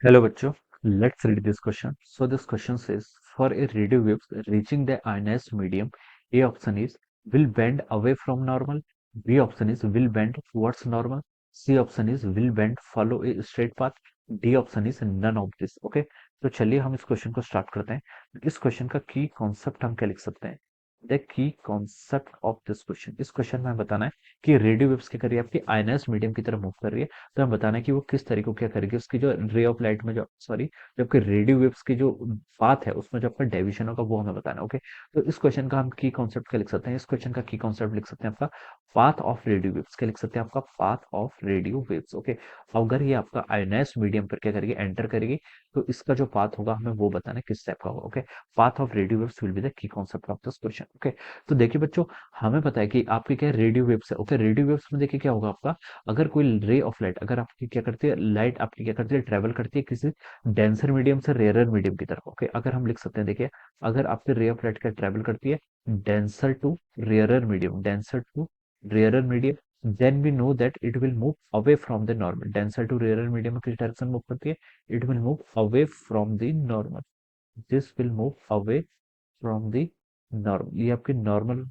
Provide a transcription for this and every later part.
Hello bachcho, let's read this question. So this question says, for a radio waves reaching the ionized medium, A option is will bend away from normal, B option is will bend towards normal, C option is will bend follow a straight path, D option is none of this. Okay, तो चलिए हम इस question को start करते हैं। इस question का की कॉन्सेप्ट हम क्या लिख सकते हैं? The key concept of this question, इस क्वेश्चन में हमें बताना है कि रेडियो वेव्स क्या कर रही है, आपकी आयनाइज्ड मीडियम की तरफ मूव कर रही है। तो हमें बताना है कि वो किस तरीके को क्या करेगी, उसकी जो रे ऑफ लाइट में जो सॉरी जो आपके रेडियो वेव्स की जो पाथ है उसमें जो आपका डेविएशन होगा वो हमें बताना है। ओके, तो इस क्वेश्चन का हम की कॉन्सेप्ट क्या लिख सकते हैं? इस क्वेश्चन का की कॉन्सेप्ट लिख सकते हैं आपका पाथ ऑफ रेडियो वेव्स। क्या लिख सकते हैं? आपका path of radio waves. Okay, अगर ये आपका आयनाइज्ड मीडियम पर क्या करेगी, एंटर करेगी, तो इसका जो पाथ होगा हमें वो बताना है किस टाइप का होगा। Okay, path of radio waves will be the key concept of this question. Okay, तो देखिए बच्चों, हमें पता है कि आपकी क्या रेडियो वेव्स है। ओके, रेडियो वेव्स में देखिए क्या होगा आपका, अगर कोई रे ऑफ लाइट अगर आपकी क्या करती है, लाइट आपकी क्या करती है, ट्रेवल करती है किसी डेंसर मीडियम से रेयरर मीडियम की तरफ। ओके, अगर हम लिख सकते हैं, देखिए, अगर आपकी रे ऑफ लाइट का ट्रेवल करती है denser to rarer medium, denser to rarer medium, then we know that it will move away from the normal. Denser to rarer medium में किस डायरेक्शन मूव करती है? It will move away from the normal. This will move away from the normal. ये आपकी normal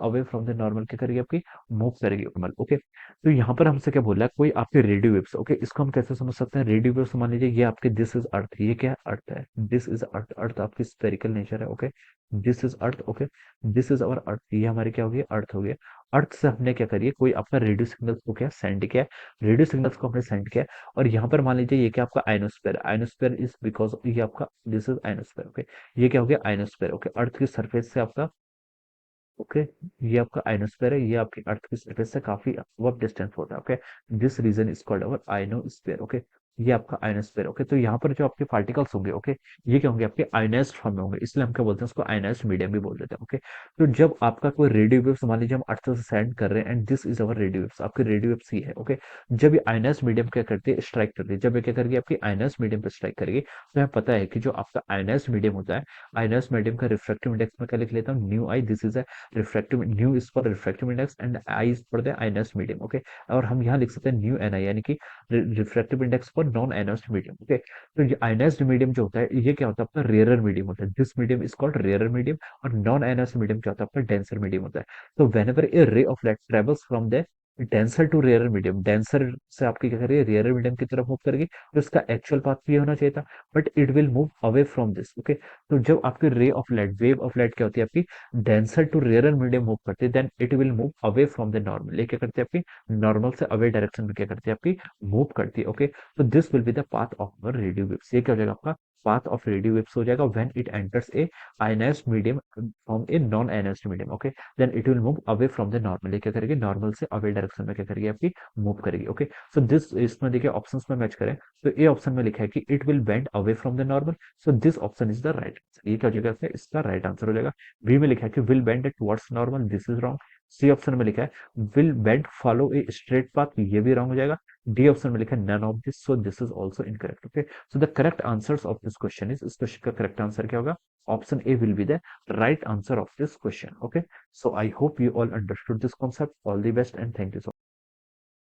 away from the normal क्या करेगी, आपकी move करेगी नॉर्मल। ओके, तो यहाँ पर हमसे क्या बोल रहा है, कोई आपके रेडियो वेव्स। ओके, इसको हम कैसे समझ सकते हैं? रेडियो वेव्स मान लीजिए ये आपके दिस इज अर्थ, ये क्या है? अर्थ है। दिस इज अर्थ, अर्थ आपकी स्फेरिकल नेचर है। Okay, this is earth. Okay, this is our earth, ये हमारी क्या होगी, अर्थ हो गया। अर्थ से हमने क्या करिए, कोई आपका रेडियो सिग्नल को क्या सेंड किया है, रेडियो सिग्नल्स को हमने सेंड किया है। और यहाँ पर मान लीजिए ये क्या आपका आयनोस्फेयर है। आयनोस्फेयर इज बिकॉज ये आपका दिस इज आयनोस्फेयर। ओके, ये क्या हो गया, आयनोस्फेयर। ओके, अर्थ की सरफेस से आपका, ओके, ये आपका आइनोस्फेयर है, ये आपकी अर्थ की सरफेस से काफी अपवर्ड डिस्टेंस होता है। Okay, this region is called our ionosphere. Okay, ये आपका आइनोस्फेयर। ओके, तो यहाँ पर जो आपके पार्टिकल्स होंगे, ओके, ये क्या होंगे, आपके आयनाइज्ड फॉर्म में होंगे, इसलिए हम क्या बोलते हैं उसको, आयनाइज्ड मीडियम भी बोल देते हैं। ओके, तो जब आपका कोई रेडियो वेव्स मान लीजिए हम अर्थ से सेंड कर रहे हैं and this is our radio waves, आपकी रेडियो वेव्स ही है। ओके, जब ये आयनाइज्ड मीडियम क्या करती है, स्ट्राइक करती है, जब ये क्या करेगी, आपकी आयनाइज्ड मीडियम पे स्ट्राइक करेगी, तो हमें पता है कि जो आपका आयनाइज्ड मीडियम होता है, आयनाइज्ड मीडियम का रिफ्रैक्टिव इंडेक्स में क्या लिख लेता हूँ, nu I. This is refractive, nu is for refractive index and I is for the ionized medium. Okay, और हम यहाँ लिख सकते हैं न्यू एन आई, यानी कि refractive index for non ionized medium. Okay, तो ये आयनस्ड मीडियम जो होता है ये क्या होता है, आपका रेयरर मीडियम होता है। This medium is called rarer medium. और नॉन आयनस्ड मीडियम क्या होता है, आपका डेंसर मीडियम होता है। तो whenever a ray of light travels from the denser to rarer medium, denser से आपकी क्या करेगी, रेयरर मीडियम की तरफ मूव करेगी, तो इसका एक्चुअल पाथ भी होना चाहिए था, but it will move away from this. Okay, तो जब आपकी ray of light, wave of light क्या होती है आपकी, denser to rarer medium move करती है, then it will move away from the normal. ये क्या करती है, आपकी नॉर्मल से अवे डायरेक्शन में क्या करती है, आपकी मूव करती है। ओके, तो this will be the path of our radio waves. ये क्या हो जाएगा, आपका पाथ ऑफ रेडियो वेव्स हो जाएगा when it enters a ionized medium from a non ionized medium. Okay, then it will move away from the normal. ये क्या करेगी, नॉर्मल से अवे डायरेक्शन में क्या करेगी, आपकी मूव करेगी। ओके, सो दिस, इसमें देखिए ऑप्शंस में मैच करें तो ए ऑप्शन में लिखा है कि it will bend away from the normal. So this option is the right answer. ये क्या हो जाएगा, इसका राइट आंसर हो जाएगा। बी में लिखा है कि will bend towards normal, this is wrong. C option में लिखा है will bend follow a straight path, ये भी रॉन्ग हो जाएगा। डी ऑप्शन में लिखा है none of this, so this is also incorrect. Okay, so the correct answers of this question is, इस क्वेश्चन का करेक्ट आंसर क्या होगा, option A will be the right answer of this question. Okay, so I hope you all understood this concept. All the best and thank you so much.